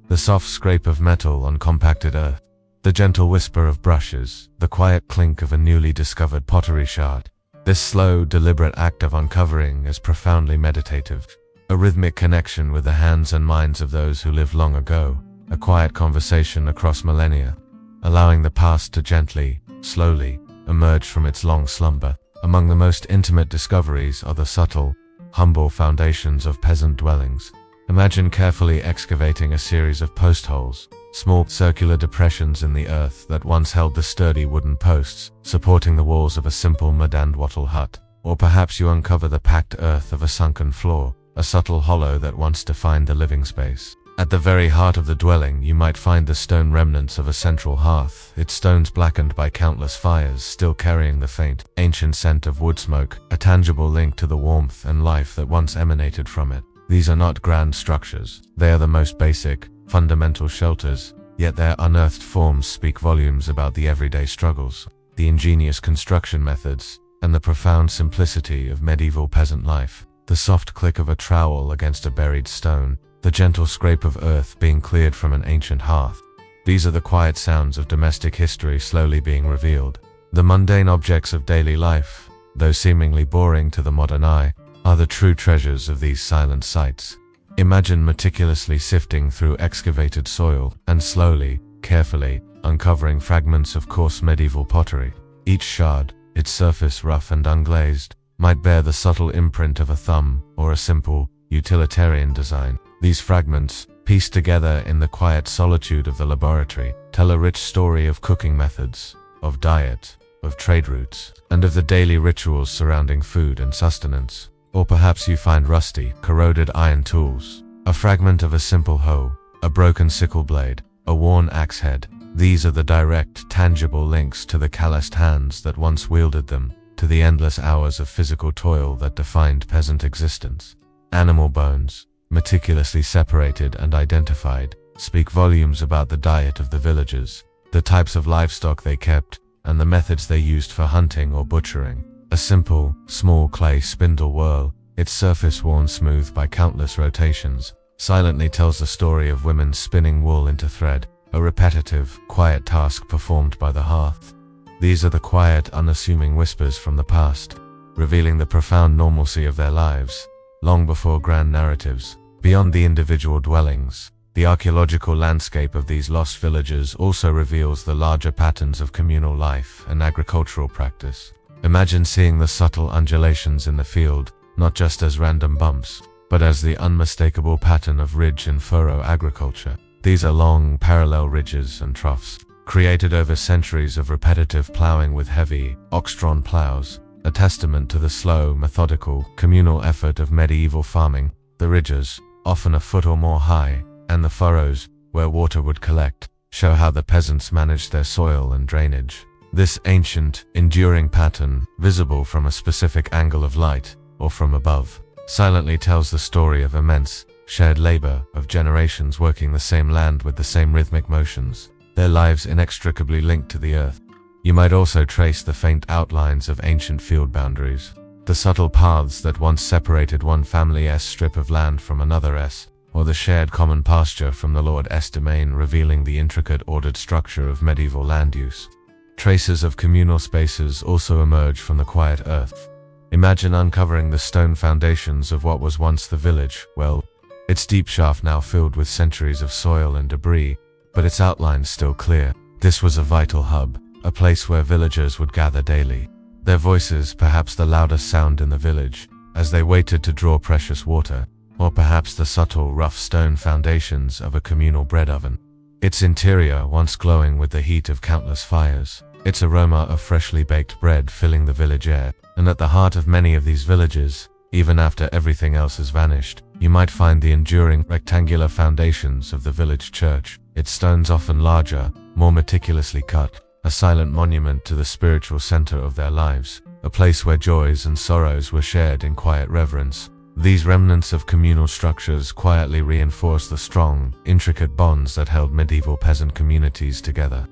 the soft scrape of metal on compacted earth, the gentle whisper of brushes, the quiet clink of a newly discovered pottery shard. This slow, deliberate act of uncovering is profoundly meditative, a rhythmic connection with the hands and minds of those who lived long ago, a quiet conversation across millennia, allowing the past to gently, slowly, emerge from its long slumber. Among the most intimate discoveries are the subtle, humble foundations of peasant dwellings. Imagine carefully excavating a series of post holes, small circular depressions in the earth that once held the sturdy wooden posts, supporting the walls of a simple mud and wattle hut. Or perhaps you uncover the packed earth of a sunken floor, a subtle hollow that once defined the living space. At the very heart of the dwelling you might find the stone remnants of a central hearth, its stones blackened by countless fires, still carrying the faint, ancient scent of wood smoke, a tangible link to the warmth and life that once emanated from it. These are not grand structures, they are the most basic, fundamental shelters, yet their unearthed forms speak volumes about the everyday struggles, the ingenious construction methods, and the profound simplicity of medieval peasant life. The soft click of a trowel against a buried stone, the gentle scrape of earth being cleared from an ancient hearth. These are the quiet sounds of domestic history slowly being revealed. The mundane objects of daily life, though seemingly boring to the modern eye, are the true treasures of these silent sites. Imagine meticulously sifting through excavated soil and slowly, carefully, uncovering fragments of coarse medieval pottery. Each shard, its surface rough and unglazed, might bear the subtle imprint of a thumb or a simple, utilitarian design. These fragments, pieced together in the quiet solitude of the laboratory, tell a rich story of cooking methods, of diet, of trade routes, and of the daily rituals surrounding food and sustenance. Or perhaps you find rusty, corroded iron tools, a fragment of a simple hoe, a broken sickle blade, a worn axe head. These are the direct, tangible links to the calloused hands that once wielded them, to the endless hours of physical toil that defined peasant existence. Animal bones, meticulously separated and identified, speak volumes about the diet of the villagers, the types of livestock they kept, and the methods they used for hunting or butchering. A simple, small clay spindle whorl, its surface worn smooth by countless rotations, silently tells the story of women spinning wool into thread, a repetitive, quiet task performed by the hearth. These are the quiet, unassuming whispers from the past, revealing the profound normalcy of their lives, long before grand narratives. Beyond the individual dwellings, the archaeological landscape of these lost villages also reveals the larger patterns of communal life and agricultural practice. Imagine seeing the subtle undulations in the field, not just as random bumps, but as the unmistakable pattern of ridge and furrow agriculture. These are long, parallel ridges and troughs, created over centuries of repetitive plowing with heavy, ox-drawn plows, a testament to the slow, methodical, communal effort of medieval farming. The ridges, often a foot or more high, and the furrows, where water would collect, show how the peasants managed their soil and drainage. This ancient, enduring pattern, visible from a specific angle of light, or from above, silently tells the story of immense, shared labor of generations working the same land with the same rhythmic motions, their lives inextricably linked to the earth. You might also trace the faint outlines of ancient field boundaries, the subtle paths that once separated one family's strip of land from another's, or the shared common pasture from the lord's domain, revealing the intricate ordered structure of medieval land use. Traces of communal spaces also emerge from the quiet earth. Imagine uncovering the stone foundations of what was once the village. Well, its deep shaft now filled with centuries of soil and debris, but its outlines still clear. This was a vital hub, a place where villagers would gather daily. Their voices, perhaps the loudest sound in the village, as they waited to draw precious water, or perhaps the subtle, rough stone foundations of a communal bread oven. Its interior once glowing with the heat of countless fires, its aroma of freshly baked bread filling the village air. And at the heart of many of these villages, even after everything else has vanished, you might find the enduring, rectangular foundations of the village church, its stones often larger, more meticulously cut, a silent monument to the spiritual center of their lives, a place where joys and sorrows were shared in quiet reverence. These remnants of communal structures quietly reinforce the strong, intricate bonds that held medieval peasant communities together.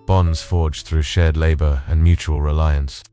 Bonds forged through shared labor and mutual reliance.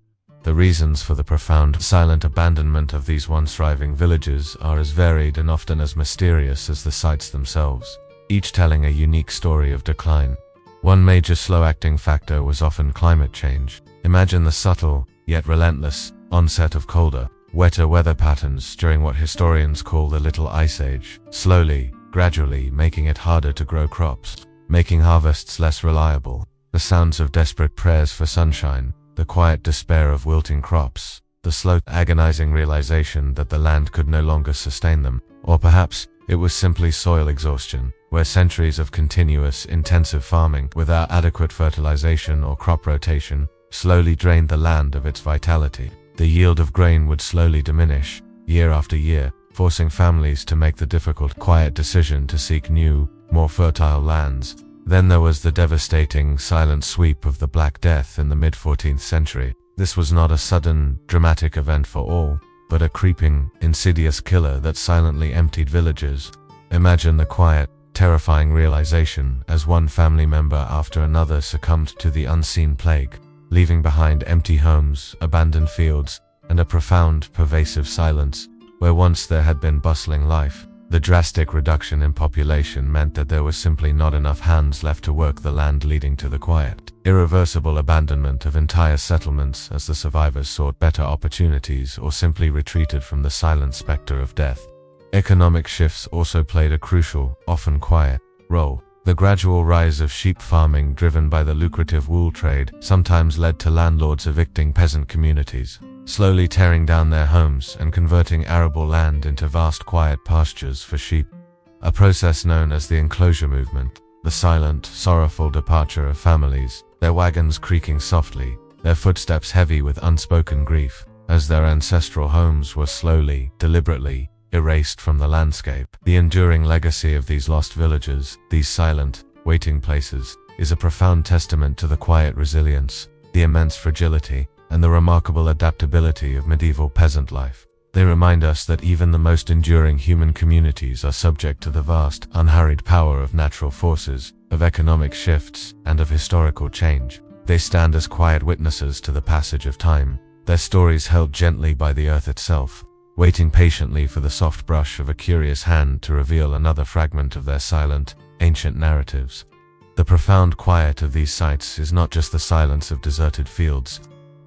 The reasons for the profound, silent abandonment of these once thriving villages are as varied and often as mysterious as the sites themselves, each telling a unique story of decline. One major slow-acting factor was often climate change. Imagine the subtle, yet relentless, onset of colder, wetter weather patterns during what historians call the Little Ice Age, slowly, gradually making it harder to grow crops, making harvests less reliable. The sounds of desperate prayers for sunshine, the quiet despair of wilting crops, the slow, agonizing realization that the land could no longer sustain them. Or perhaps, it was simply soil exhaustion, where centuries of continuous, intensive farming, without adequate fertilization or crop rotation, slowly drained the land of its vitality. The yield of grain would slowly diminish, year after year, forcing families to make the difficult, quiet decision to seek new, more fertile lands. Then there was the devastating, silent sweep of the Black Death in the mid-14th century. This was not a sudden, dramatic event for all, but a creeping, insidious killer that silently emptied villages. Imagine the quiet, terrifying realization as one family member after another succumbed to the unseen plague, leaving behind empty homes, abandoned fields, and a profound, pervasive silence, where once there had been bustling life. The drastic reduction in population meant that there was simply not enough hands left to work the land, leading to the quiet, irreversible abandonment of entire settlements as the survivors sought better opportunities or simply retreated from the silent specter of death. Economic shifts also played a crucial, often quiet, role. The gradual rise of sheep farming driven by the lucrative wool trade sometimes led to landlords evicting peasant communities, slowly tearing down their homes and converting arable land into vast quiet pastures for sheep. A process known as the enclosure movement, the silent, sorrowful departure of families, their wagons creaking softly, their footsteps heavy with unspoken grief, as their ancestral homes were slowly, deliberately, erased from the landscape. The enduring legacy of these lost villages, these silent, waiting places, is a profound testament to the quiet resilience, the immense fragility, and the remarkable adaptability of medieval peasant life. They remind us that even the most enduring human communities are subject to the vast, unhurried power of natural forces, of economic shifts, and of historical change. They stand as quiet witnesses to the passage of time, their stories held gently by the earth itself, waiting patiently for the soft brush of a curious hand to reveal another fragment of their silent, ancient narratives. The profound quiet of these sites is not just the silence of deserted fields,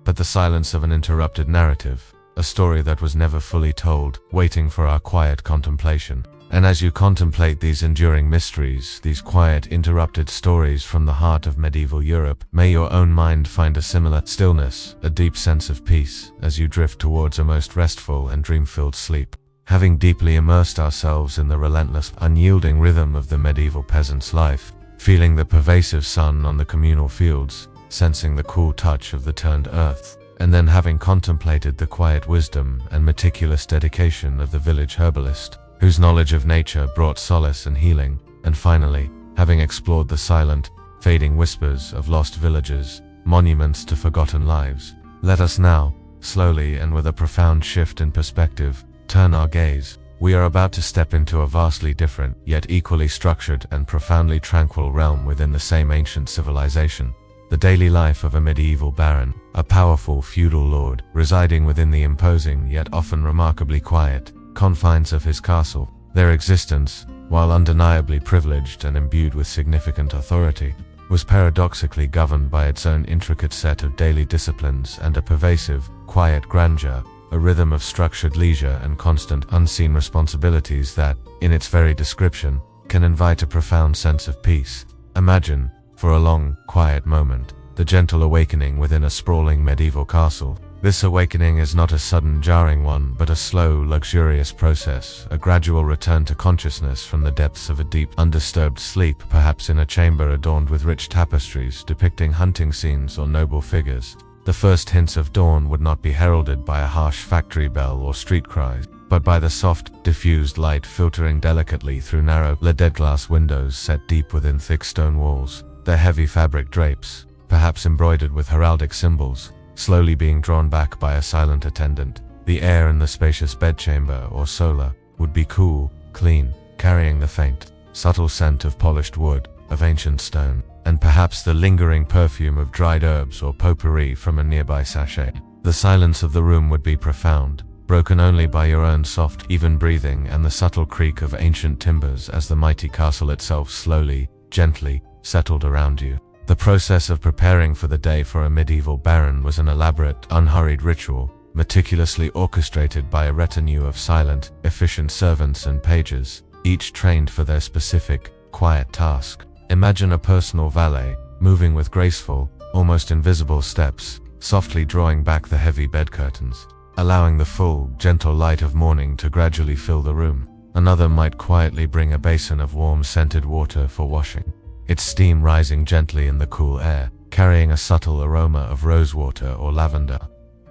but the silence of an interrupted narrative, a story that was never fully told, waiting for our quiet contemplation. And as you contemplate these enduring mysteries, these quiet, interrupted stories from the heart of medieval Europe, may your own mind find a similar stillness, a deep sense of peace, as you drift towards a most restful and dream-filled sleep. Having deeply immersed ourselves in the relentless, unyielding rhythm of the medieval peasant's life, feeling the pervasive sun on the communal fields, sensing the cool touch of the turned earth, and then having contemplated the quiet wisdom and meticulous dedication of the village herbalist, whose knowledge of nature brought solace and healing, and finally, having explored the silent, fading whispers of lost villages, monuments to forgotten lives, let us now, slowly and with a profound shift in perspective, turn our gaze. We are about to step into a vastly different, yet equally structured and profoundly tranquil realm within the same ancient civilization. The daily life of a medieval baron, a powerful feudal lord, residing within the imposing yet often remarkably quiet confines of his castle. Their existence, while undeniably privileged and imbued with significant authority, was paradoxically governed by its own intricate set of daily disciplines and a pervasive, quiet grandeur, a rhythm of structured leisure and constant unseen responsibilities that, in its very description, can invite a profound sense of peace. Imagine, for a long, quiet moment, the gentle awakening within a sprawling medieval castle. This awakening is not a sudden, jarring one, but a slow, luxurious process, a gradual return to consciousness from the depths of a deep, undisturbed sleep, perhaps in a chamber adorned with rich tapestries depicting hunting scenes or noble figures. The first hints of dawn would not be heralded by a harsh factory bell or street cries, but by the soft, diffused light filtering delicately through narrow, leaded glass windows set deep within thick stone walls, their heavy fabric drapes, perhaps embroidered with heraldic symbols, slowly being drawn back by a silent attendant. The air in the spacious bedchamber or sola would be cool, clean, carrying the faint, subtle scent of polished wood, of ancient stone, and perhaps the lingering perfume of dried herbs or potpourri from a nearby sachet. The silence of the room would be profound, broken only by your own soft, even breathing and the subtle creak of ancient timbers as the mighty castle itself slowly, gently, settled around you. The process of preparing for the day for a medieval baron was an elaborate, unhurried ritual, meticulously orchestrated by a retinue of silent, efficient servants and pages, each trained for their specific, quiet task. Imagine a personal valet, moving with graceful, almost invisible steps, softly drawing back the heavy bed curtains, allowing the full, gentle light of morning to gradually fill the room. Another might quietly bring a basin of warm, scented water for washing, its steam rising gently in the cool air, carrying a subtle aroma of rosewater or lavender.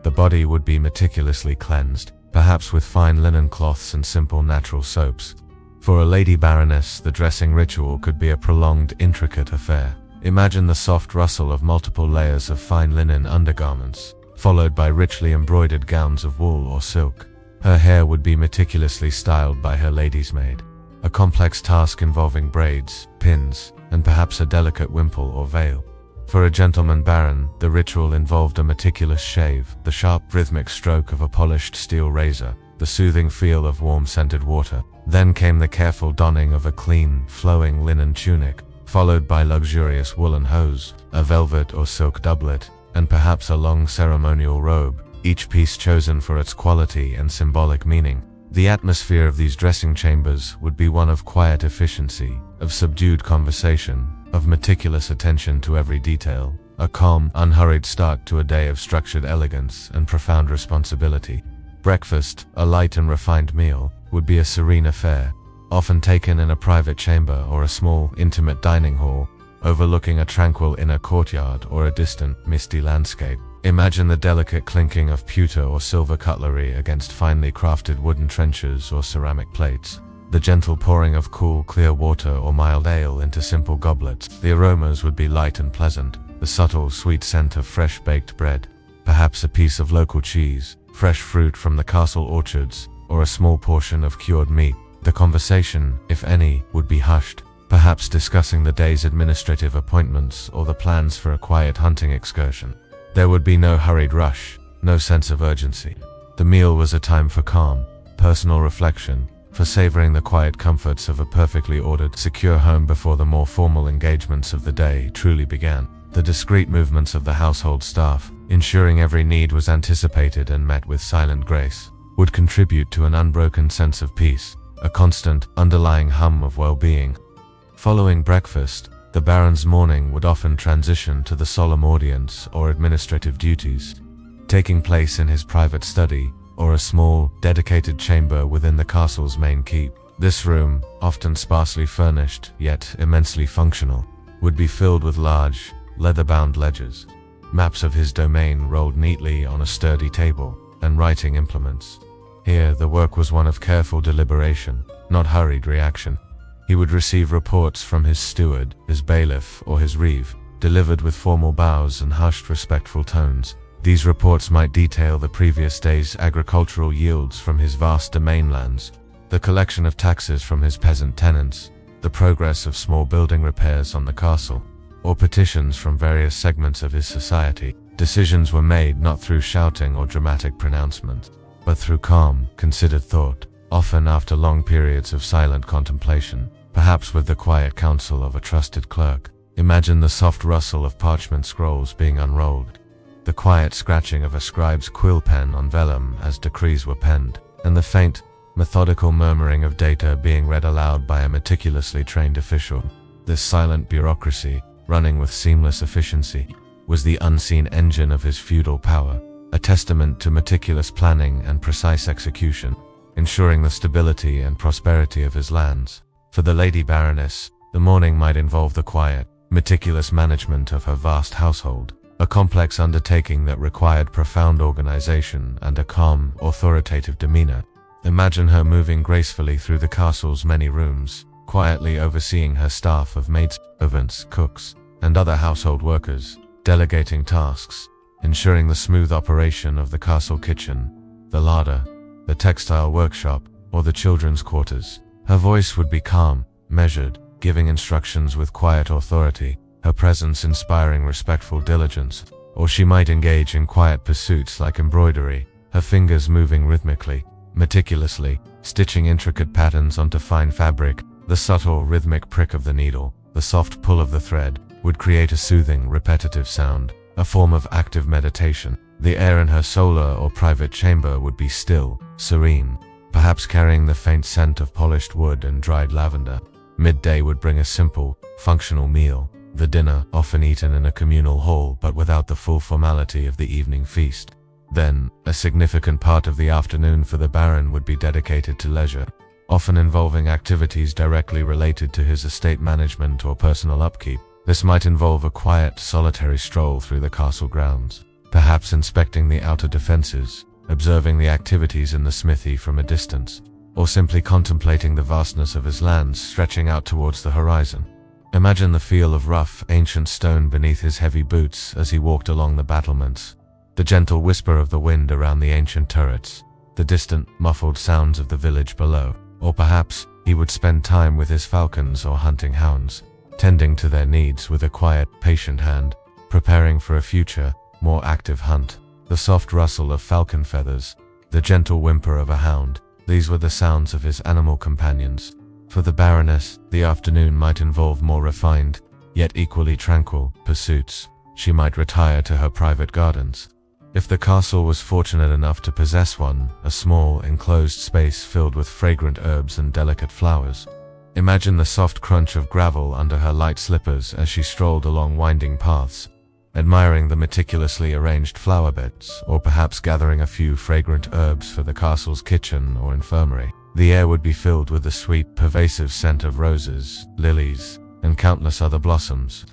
The body would be meticulously cleansed, perhaps with fine linen cloths and simple natural soaps. For a lady baroness, the dressing ritual could be a prolonged, intricate affair. Imagine the soft rustle of multiple layers of fine linen undergarments, followed by richly embroidered gowns of wool or silk. Her hair would be meticulously styled by her lady's maid, a complex task involving braids, pins, and perhaps a delicate wimple or veil. For a gentleman baron, the ritual involved a meticulous shave, the sharp, rhythmic stroke of a polished steel razor, the soothing feel of warm scented water. Then came the careful donning of a clean, flowing linen tunic, followed by luxurious woolen hose, a velvet or silk doublet, and perhaps a long ceremonial robe, each piece chosen for its quality and symbolic meaning. The atmosphere of these dressing chambers would be one of quiet efficiency, of subdued conversation, of meticulous attention to every detail, a calm, unhurried start to a day of structured elegance and profound responsibility. Breakfast, a light and refined meal, would be a serene affair, often taken in a private chamber or a small, intimate dining hall, overlooking a tranquil inner courtyard or a distant, misty landscape. Imagine the delicate clinking of pewter or silver cutlery against finely crafted wooden trenchers or ceramic plates, the gentle pouring of cool, clear water or mild ale into simple goblets. The aromas would be light and pleasant, the subtle, sweet scent of fresh baked bread, perhaps a piece of local cheese, fresh fruit from the castle orchards, or a small portion of cured meat. The conversation, if any, would be hushed, perhaps discussing the day's administrative appointments or the plans for a quiet hunting excursion. There would be no hurried rush, no sense of urgency. The meal was a time for calm, personal reflection, for savoring the quiet comforts of a perfectly ordered, secure home before the more formal engagements of the day truly began. The discreet movements of the household staff, ensuring every need was anticipated and met with silent grace, would contribute to an unbroken sense of peace, a constant, underlying hum of well-being. Following breakfast, the baron's morning would often transition to the solemn audience or administrative duties, taking place in his private study or a small, dedicated chamber within the castle's main keep. This room, often sparsely furnished, yet immensely functional, would be filled with large, leather-bound ledgers, maps of his domain rolled neatly on a sturdy table, and writing implements. Here, the work was one of careful deliberation, not hurried reaction. He would receive reports from his steward, his bailiff, or his reeve, delivered with formal bows and hushed respectful tones. These reports might detail the previous day's agricultural yields from his vast domain lands, the collection of taxes from his peasant tenants, the progress of small building repairs on the castle, or petitions from various segments of his society. Decisions were made not through shouting or dramatic pronouncement, but through calm, considered thought, often after long periods of silent contemplation, perhaps with the quiet counsel of a trusted clerk. Imagine the soft rustle of parchment scrolls being unrolled, the quiet scratching of a scribe's quill pen on vellum as decrees were penned, and the faint, methodical murmuring of data being read aloud by a meticulously trained official. This silent bureaucracy, running with seamless efficiency, was the unseen engine of his feudal power, a testament to meticulous planning and precise execution, ensuring the stability and prosperity of his lands. For the Lady Baroness, the morning might involve the quiet, meticulous management of her vast household, a complex undertaking that required profound organization and a calm, authoritative demeanor. Imagine her moving gracefully through the castle's many rooms, quietly overseeing her staff of maids, servants, cooks, and other household workers, delegating tasks, ensuring the smooth operation of the castle kitchen, the larder, the textile workshop, or the children's quarters. Her voice would be calm, measured, giving instructions with quiet authority, her presence inspiring respectful diligence. Or she might engage in quiet pursuits like embroidery, her fingers moving rhythmically, meticulously, stitching intricate patterns onto fine fabric. The subtle rhythmic prick of the needle, the soft pull of the thread, would create a soothing, repetitive sound, a form of active meditation. The air in her solar or private chamber would be still, serene, perhaps carrying the faint scent of polished wood and dried lavender. Midday would bring a simple, functional meal, the dinner often eaten in a communal hall but without the full formality of the evening feast. Then, a significant part of the afternoon for the Baron would be dedicated to leisure, often involving activities directly related to his estate management or personal upkeep. This might involve a quiet, solitary stroll through the castle grounds, perhaps inspecting the outer defenses, observing the activities in the smithy from a distance, or simply contemplating the vastness of his lands stretching out towards the horizon. Imagine the feel of rough, ancient stone beneath his heavy boots as he walked along the battlements, the gentle whisper of the wind around the ancient turrets, the distant, muffled sounds of the village below. Or perhaps, he would spend time with his falcons or hunting hounds, tending to their needs with a quiet, patient hand, preparing for a future, more active hunt. The soft rustle of falcon feathers, the gentle whimper of a hound, these were the sounds of his animal companions. For the Baroness, the afternoon might involve more refined, yet equally tranquil, pursuits. She might retire to her private gardens, if the castle was fortunate enough to possess one, a small, enclosed space filled with fragrant herbs and delicate flowers. Imagine the soft crunch of gravel under her light slippers as she strolled along winding paths, admiring the meticulously arranged flower beds, or perhaps gathering a few fragrant herbs for the castle's kitchen or infirmary. The air would be filled with the sweet, pervasive scent of roses, lilies, and countless other blossoms.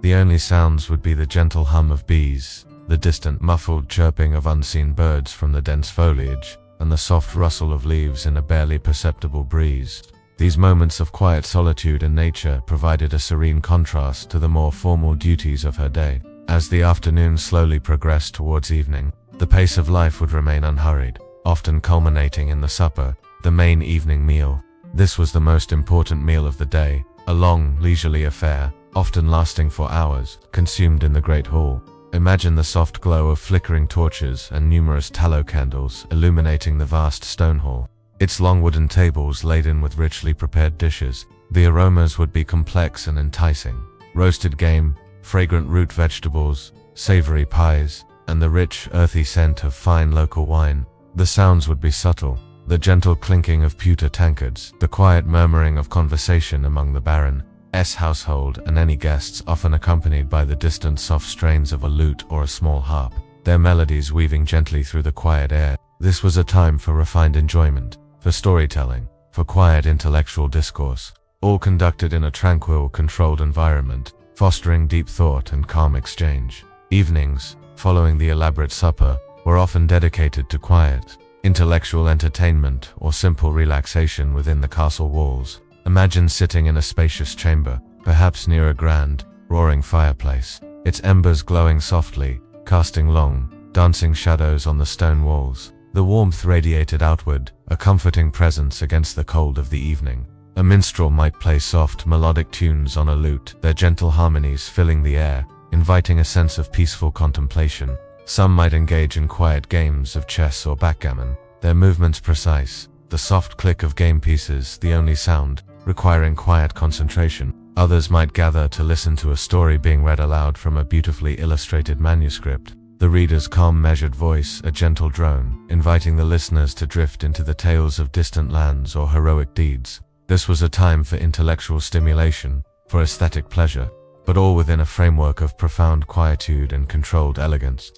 The only sounds would be the gentle hum of bees, the distant muffled chirping of unseen birds from the dense foliage, and the soft rustle of leaves in a barely perceptible breeze. These moments of quiet solitude in nature provided a serene contrast to the more formal duties of her day. As the afternoon slowly progressed towards evening, the pace of life would remain unhurried, often culminating in the supper, the main evening meal. This was the most important meal of the day, a long, leisurely affair, often lasting for hours, consumed in the great hall. Imagine the soft glow of flickering torches and numerous tallow candles illuminating the vast stone hall, its long wooden tables laden with richly prepared dishes. The aromas would be complex and enticing. Roasted game, fragrant root vegetables, savory pies, and the rich, earthy scent of fine local wine. The sounds would be subtle, the gentle clinking of pewter tankards, the quiet murmuring of conversation among the Baron's household and any guests, often accompanied by the distant soft strains of a lute or a small harp, their melodies weaving gently through the quiet air. This was a time for refined enjoyment, for storytelling, for quiet intellectual discourse, all conducted in a tranquil, controlled environment. fostering deep thought and calm exchange. Evenings, following the elaborate supper, were often dedicated to quiet, intellectual entertainment or simple relaxation within the castle walls. Imagine sitting in a spacious chamber, perhaps near a grand, roaring fireplace, its embers glowing softly, casting long, dancing shadows on the stone walls. The warmth radiated outward, a comforting presence against the cold of the evening. A minstrel might play soft, melodic tunes on a lute, their gentle harmonies filling the air, inviting a sense of peaceful contemplation. Some might engage in quiet games of chess or backgammon, their movements precise, the soft click of game pieces the only sound, requiring quiet concentration. Others might gather to listen to a story being read aloud from a beautifully illustrated manuscript, the reader's calm measured voice a gentle drone, inviting the listeners to drift into the tales of distant lands or heroic deeds. This was a time for intellectual stimulation, for aesthetic pleasure, but all within a framework of profound quietude and controlled elegance.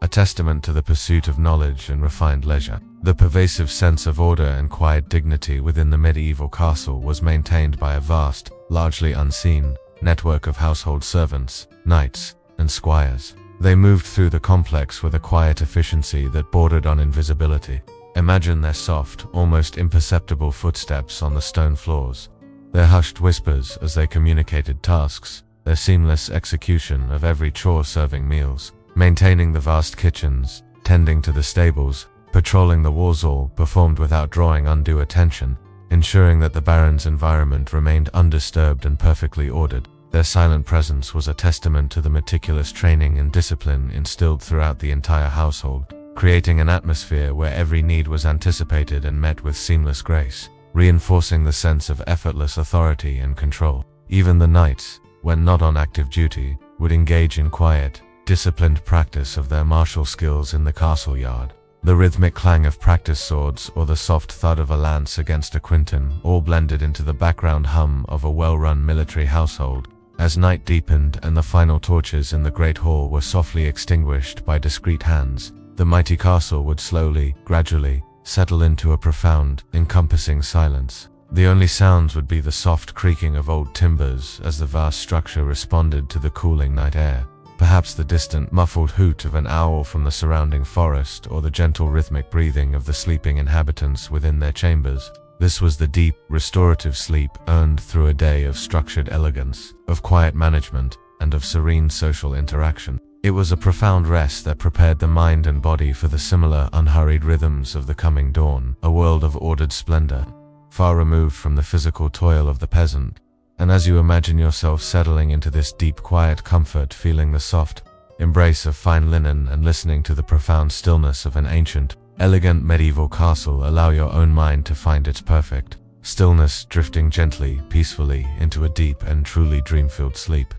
A testament to the pursuit of knowledge and refined leisure. The pervasive sense of order and quiet dignity within the medieval castle was maintained by a vast, largely unseen, network of household servants, knights, and squires. They moved through the complex with a quiet efficiency that bordered on invisibility. Imagine their soft, almost imperceptible footsteps on the stone floors, their hushed whispers as they communicated tasks, their seamless execution of every chore serving meals, maintaining the vast kitchens, tending to the stables, patrolling the walls, all performed without drawing undue attention, ensuring that the baron's environment remained undisturbed and perfectly ordered. Their silent presence was a testament to the meticulous training and discipline instilled throughout the entire household, creating an atmosphere where every need was anticipated and met with seamless grace, reinforcing the sense of effortless authority and control. Even the knights, when not on active duty, would engage in quiet, disciplined practice of their martial skills in the castle yard. The rhythmic clang of practice swords or the soft thud of a lance against a quinton all blended into the background hum of a well-run military household. As night deepened and the final torches in the great hall were softly extinguished by discreet hands, the mighty castle would slowly, gradually, settle into a profound, encompassing silence. The only sounds would be the soft creaking of old timbers as the vast structure responded to the cooling night air. Perhaps the distant, muffled hoot of an owl from the surrounding forest or the gentle rhythmic breathing of the sleeping inhabitants within their chambers. This was the deep, restorative sleep earned through a day of structured elegance, of quiet management, and of serene social interaction. It was a profound rest that prepared the mind and body for the similar, unhurried rhythms of the coming dawn, a world of ordered splendor, far removed from the physical toil of the peasant. And as you imagine yourself settling into this deep, quiet comfort, feeling the soft embrace of fine linen and listening to the profound stillness of an ancient, elegant medieval castle, allow your own mind to find its perfect stillness, drifting gently, peacefully into a deep and truly dream-filled sleep.